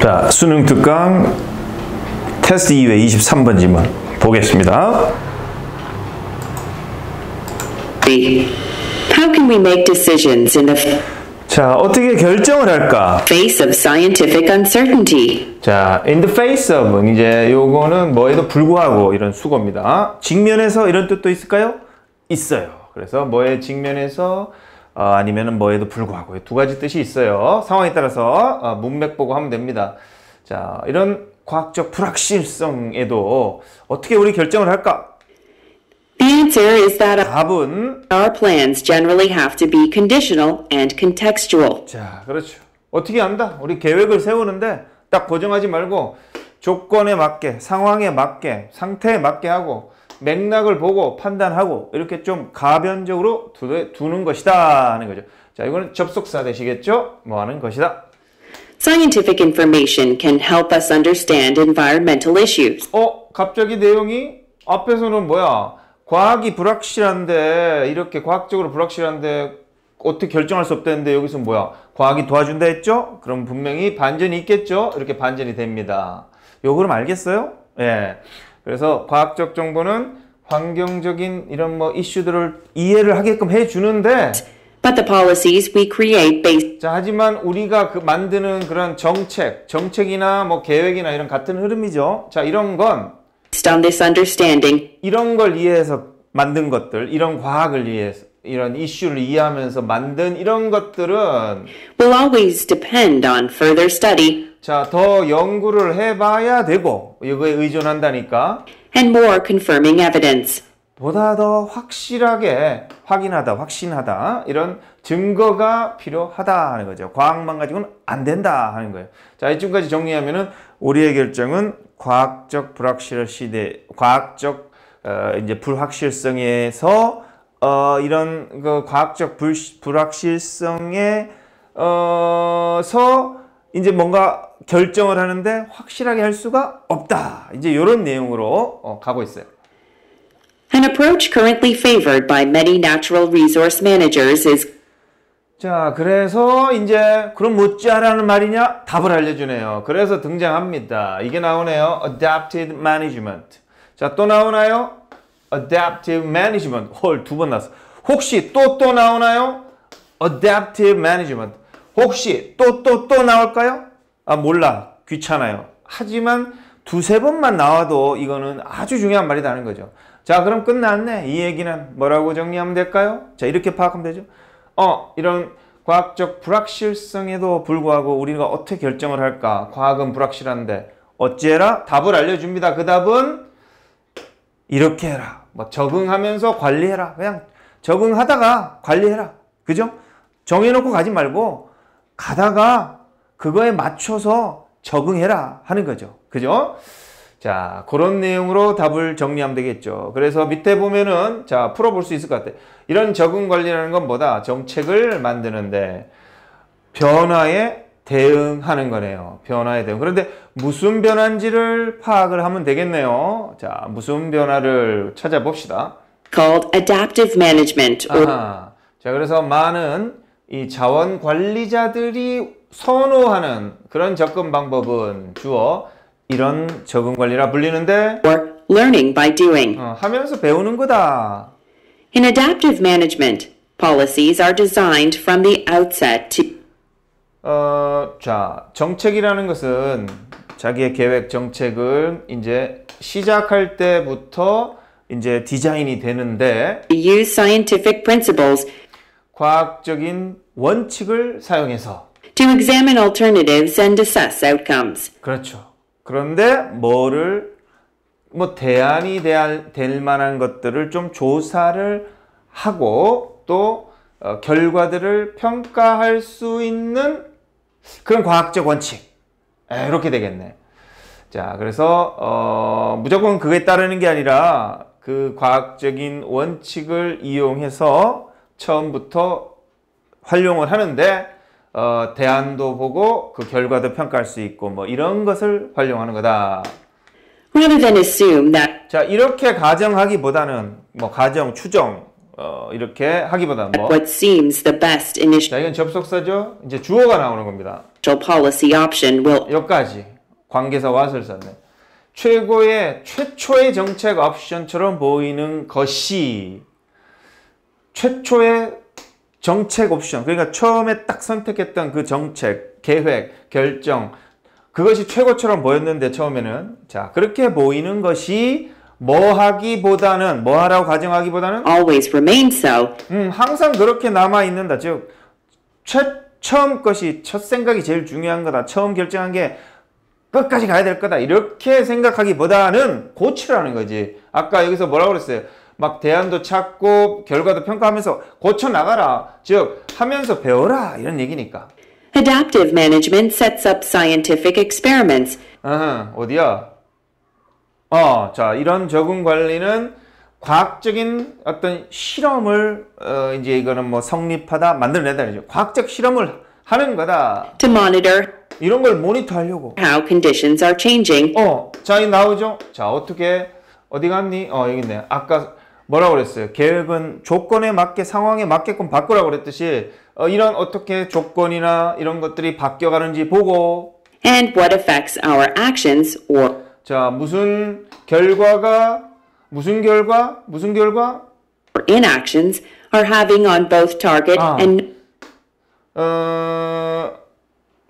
자, 수능 특강 테스트 2회 23번 질문 보겠습니다. How can we make decisions in the 자, 어떻게 결정을 할까? face of scientific uncertainty? 자, in the face of 이제 요거는 뭐에도 불구하고 이런 수고입니다. 직면에서 이런 뜻도 있을까요? 있어요. 그래서 뭐에 직면에서 아니면은 뭐에도 불구하고 두 가지 뜻이 있어요. 상황에 따라서 문맥 보고 하면 됩니다. 자, 이런 과학적 불확실성에도 어떻게 우리 결정을 할까? The answer is that 답은 our plans generally have to be conditional and contextual. 자, 그렇죠. 어떻게 한다? 우리 계획을 세우는데 딱 고정하지 말고 조건에 맞게, 상황에 맞게, 상태에 맞게 하고 맥락을 보고 판단하고 이렇게 좀 가변적으로 두는 것이다 하는 거죠. 자, 이거는 접속사 되시겠죠? 뭐 하는 것이다. Scientific information can help us understand environmental issues. 갑자기 내용이 앞에서는 뭐야? 과학이 불확실한데 이렇게 과학적으로 불확실한데 어떻게 결정할 수 없다는데 여기서 뭐야? 과학이 도와준다 했죠? 그럼 분명히 반전이 있겠죠? 이렇게 반전이 됩니다. 요거 그럼 알겠어요? 예. 그래서 과학적 정보는 환경적인 이런 뭐 이슈들을 이해를 하게끔 해주는데 But the policies we create based 자, 하지만 우리가 만드는 그런 정책이나 뭐 계획이나 이런 같은 흐름이죠. 자, 이런 건 on this understanding 이런 걸 이해해서 만든 것들, 이런 과학을 이해해서 이런 이슈를 이해하면서 만든 이런 것들은 will always depend on further study 자, 더 연구를 해봐야 되고 이거에 의존한다니까 and more confirming evidence. 보다 더 확실하게 확신하다 이런 증거가 필요하다 하는 거죠. 과학만 가지고는 안 된다 하는 거예요. 자, 이쯤까지 정리하면은 우리의 결정은 과학적 불확실 시대, 과학적 이제 불확실성에서 이런 그 과학적 불확실성에 서 이제 뭔가 결정을 하는데 확실하게 할 수가 없다. 이제 이런 내용으로 가고 있어요. An approach currently favored by many natural resource managers is 자, 그래서 이제 그럼 묻자라는 말이냐? 답을 알려주네요. 그래서 등장합니다. 이게 나오네요. Adaptive Management. 자, 또 나오나요? Adaptive Management. 헐, 두 번 나왔어. 혹시 또 나오나요? Adaptive Management. 혹시 또 나올까요? 몰라. 귀찮아요. 하지만 두세 번만 나와도 이거는 아주 중요한 말이다 하는 거죠. 자, 그럼 끝났네. 이 얘기는 뭐라고 정리하면 될까요? 자, 이렇게 파악하면 되죠. 이런 과학적 불확실성에도 불구하고 우리가 어떻게 결정을 할까? 과학은 불확실한데 어찌해라? 답을 알려줍니다. 그 답은 이렇게 해라. 뭐 적응하면서 관리해라. 그냥 적응하다가 관리해라. 그죠? 정해놓고 가지 말고 가다가 그거에 맞춰서 적응해라 하는 거죠. 그죠? 자, 그런 내용으로 답을 정리하면 되겠죠. 그래서 밑에 보면은 자, 풀어볼 수 있을 것 같아요. 이런 적응 관리라는 건 뭐다? 정책을 만드는데 변화에 대응하는 거네요. 변화에 대응. 그런데 무슨 변화인지를 파악을 하면 되겠네요. 자, 무슨 변화를 찾아봅시다. called adaptive management. 자, 그래서 많은 이 자원 관리자들이 선호하는 그런 접근 방법은 주어 이런 적응 관리라 불리는데 or learning by doing. 하면서 배우는 거다. In adaptive management, policies are designed from the outset to 자, 정책이라는 것은 자기의 계획 정책을 이제 시작할 때부터 이제 디자인이 되는데 use scientific principles 과학적인 원칙을 사용해서 to examine alternatives and assess outcomes. 그렇죠. 그런데 대안이 될 만한 것들을 좀 조사를 하고 또 결과들을 평가할 수 있는 그런 과학적 원칙. 이렇게 되겠네. 자, 그래서 무조건 그게 따르는 게 아니라 그 과학적인 원칙을 이용해서 처음부터 활용을 하는데 대안도 보고 그 결과도 평가할 수 있고 뭐 이런 것을 활용하는 거다. Rather than assume that 자, 이렇게 가정하기보다는 뭐 가정, 추정 이렇게 하기보다는 뭐. what seems the best initial 자, 이건 접속사죠. 이제 주어가 나오는 겁니다. policy option will 여기까지 관계사 what을 썼네. 최초의 정책 옵션처럼 보이는 것이 최초의 정책 옵션. 그러니까 처음에 딱 선택했던 그 정책, 계획, 결정 그것이 최고처럼 보였는데 처음에는 자 그렇게 보이는 것이 뭐 하기보다는 뭐 하라고 가정하기보다는 always remain so. 항상 그렇게 남아 있는다. 즉 처음 것이 첫 생각이 제일 중요한 거다. 처음 결정한 게 끝까지 가야 될 거다. 이렇게 생각하기보다는 고치라는 거지. 아까 여기서 뭐라고 그랬어요? 막 대안도 찾고 결과도 평가하면서 고쳐 나가라. 즉 하면서 배워라 이런 얘기니까. Adaptive management sets up scientific experiments 어디야? 자, 이런 적응 관리는 과학적인 어떤 실험을 이제 이거는 뭐 성립하다 만들어낸다 이죠. 과학적 실험을 하는 거다. to monitor 이런 걸 모니터하려고. how conditions are changing. 자, 이 나오죠? 자, 어떻게 어디 갔니? 여기 있네. 아까 뭐라고 그랬어요? 계획은 조건에 맞게 상황에 맞게끔 바꾸라고 그랬듯이 이런 어떻게 조건이나 이런 것들이 바뀌어가는지 보고 And what effects our actions or 자, 무슨 결과 inactions are having on both target and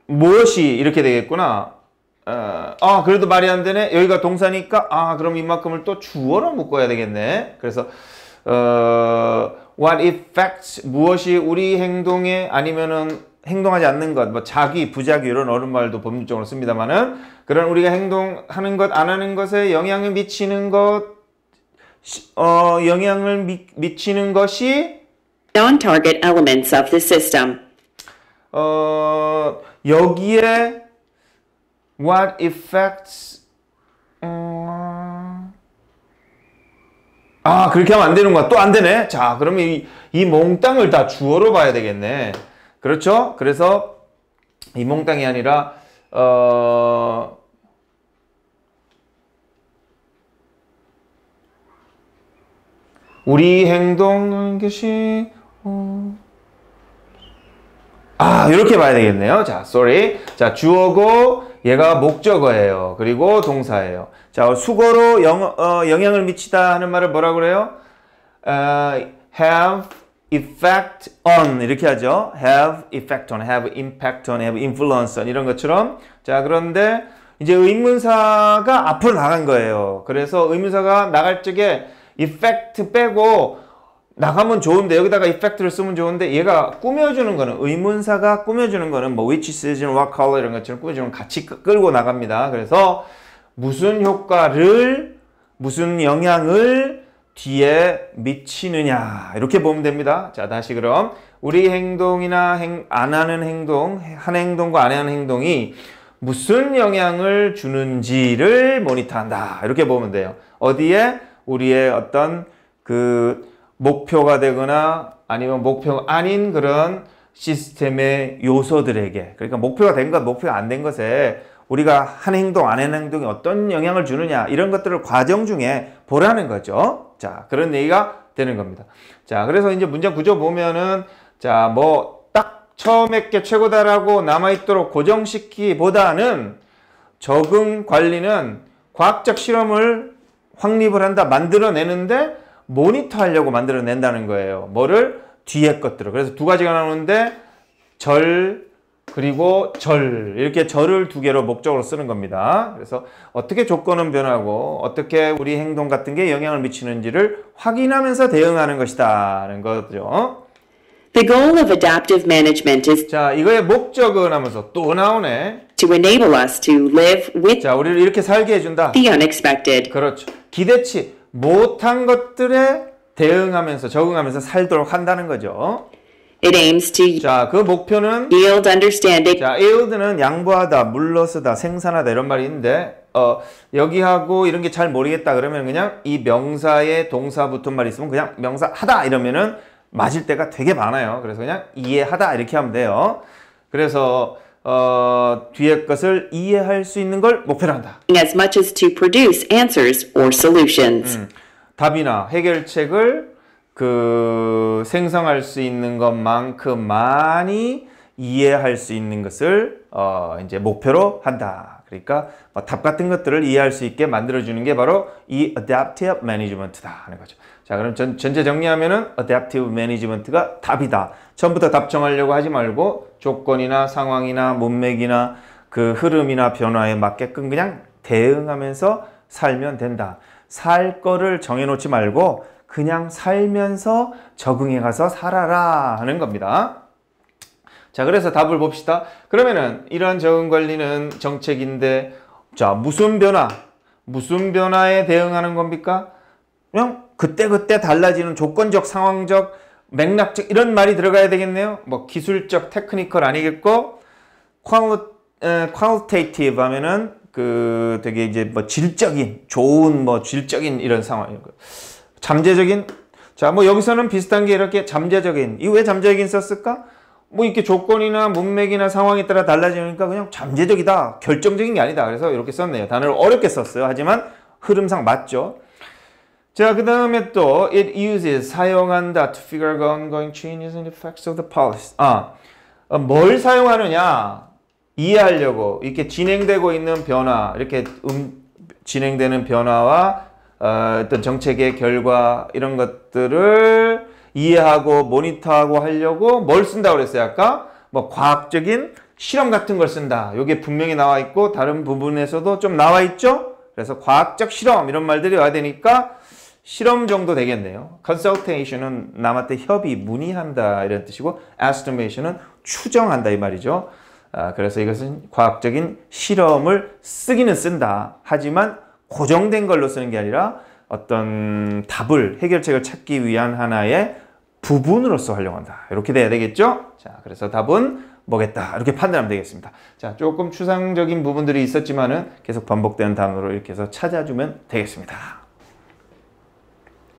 무엇이 이렇게 되겠구나. 그래도 말이 안 되네. 여기가 동사니까 그럼 이만큼을 또 주어로 묶어야 되겠네. 그래서 what effects 무엇이 우리 행동에 아니면은 행동하지 않는 것, 뭐 자기, 부작위 이런 어른 말도 법률적으로 씁니다만은 그런 우리가 행동하는 것, 안 하는 것에 영향을 미치는 것, 미치는 것이 non-target elements of the system. 여기에 what effects 그렇게 하면 안 되는 거야. 또 안 되네. 자, 그러면 이 몽땅을 다 주어로 봐야 되겠네. 그렇죠? 그래서 이 몽땅이 아니라 우리 행동하는 것이 이렇게 봐야 되겠네요. 자, sorry. 자, 주어고 얘가 목적어예요. 그리고 동사예요. 자, 수거로 영향을 미치다 하는 말을 뭐라고 그래요? have effect on 이렇게 하죠. have effect on, have impact on, have influence on 이런 것처럼. 자, 그런데 이제 의문사가 앞으로 나간 거예요. 그래서 의문사가 나갈 적에 effect 빼고 나가면 좋은데 여기다가 effect를 쓰면 좋은데 얘가 꾸며주는 거는 의문사가 꾸며주는 거는 뭐 which season, what color 이런 것처럼 꾸며주는 건 같이 끌고 나갑니다. 그래서 무슨 효과를 무슨 영향을 뒤에 미치느냐 이렇게 보면 됩니다. 자, 다시 그럼 우리 행동이나 안 하는 행동, 한 행동과 안 하는 행동이 무슨 영향을 주는지를 모니터한다 이렇게 보면 돼요. 어디에? 우리의 어떤 그 목표가 되거나 아니면 목표가 아닌 그런 시스템의 요소들에게, 그러니까 목표가 된 것, 목표가 안 된 것에 우리가 한 행동, 안 하는 행동이 어떤 영향을 주느냐 이런 것들을 과정 중에 보라는 거죠. 자, 그런 얘기가 되는 겁니다. 자, 그래서 이제 문장 구조 보면은 자, 뭐 딱 처음에 게 최고다라고 남아있도록 고정시키기보다는 적응 관리는 과학적 실험을 확립을 한다, 만들어내는데 모니터하려고 만들어낸다는 거예요. 뭐를? 뒤에 것들을. 그래서 두 가지가 나오는데 절 그리고 절 이렇게 절을 두 개로 목적으로 쓰는 겁니다. 그래서 어떻게 조건은 변하고 어떻게 우리 행동 같은 게 영향을 미치는지를 확인하면서 대응하는 것이다는 거죠. The goal of adaptive management is 자, 이거의 목적은 하면서 또 나오네. to enable us to live with 자, 우리를 이렇게 살게 해준다. the unexpected. 그렇죠. 기대치 못한 것들에 대응하면서 적응하면서 살도록 한다는 거죠. It aims to 자, 그 목표는 yield understanding 자, yield는 양보하다, 물러서다, 생산하다 이런 말이 있는데 여기하고 이런 게 잘 모르겠다 그러면 그냥 이 명사에 동사 붙은 말이 있으면 그냥 명사 하다 이러면은 맞을 때가 되게 많아요. 그래서 그냥 이해하다 이렇게 하면 돼요. 그래서 뒤에 것을 이해할 수 있는 걸 목표로 한다. as much as to produce answers or solutions. 답이나 해결책을 그 생성할 수 있는 것만큼 많이 이해할 수 있는 것을 이제 목표로 한다. 그러니까 답 같은 것들을 이해할 수 있게 만들어주는 게 바로 이 adaptive management다 하는 거죠. 자, 그럼 전체 정리하면은 adaptive management가 답이다. 처음부터 답 정하려고 하지 말고 조건이나 상황이나 문맥이나 그 흐름이나 변화에 맞게끔 그냥 대응하면서 살면 된다. 살 거를 정해놓지 말고 그냥 살면서 적응해 가서 살아라 하는 겁니다. 자, 그래서 답을 봅시다. 그러면은 이러한 적응 관리는 정책인데, 자, 무슨 변화에 대응하는 겁니까? 그냥 그때그때 달라지는 조건적, 상황적, 맥락적 이런 말이 들어가야 되겠네요. 뭐 기술적, 테크니컬 아니겠고, qualitative 하면은 그 되게 이제 뭐 질적인, 좋은 뭐 질적인 이런 상황. 잠재적인. 자, 뭐 여기서는 비슷한 게 이렇게 잠재적인. 이 왜 잠재적인 썼을까? 뭐 이렇게 조건이나 문맥이나 상황에 따라 달라지니까 그냥 잠재적이다. 결정적인 게 아니다. 그래서 이렇게 썼네요. 단어를 어렵게 썼어요. 하지만 흐름상 맞죠. 자, 그 다음에 또 it uses 사용한다 to figure out ongoing changes and effects of the policy. 뭘 사용하느냐? 이해하려고 이렇게 진행되고 있는 변화, 이렇게 진행되는 변화와 어떤 정책의 결과 이런 것들을 이해하고 모니터하고 하려고 뭘 쓴다고 그랬어요? 아까 뭐 과학적인 실험 같은 걸 쓴다. 이게 분명히 나와 있고 다른 부분에서도 좀 나와 있죠? 그래서 과학적 실험 이런 말들이 와야 되니까 실험 정도 되겠네요. consultation은 남한테 협의, 문의한다 이런 뜻이고 estimation은 추정한다 이 말이죠. 그래서 이것은 과학적인 실험을 쓰기는 쓴다. 하지만 고정된 걸로 쓰는 게 아니라 어떤 답을, 해결책을 찾기 위한 하나의 부분으로서 활용한다. 이렇게 돼야 되겠죠? 자, 그래서 답은 뭐겠다. 이렇게 판단하면 되겠습니다. 자, 조금 추상적인 부분들이 있었지만은 계속 반복되는 단어로 이렇게 해서 찾아주면 되겠습니다.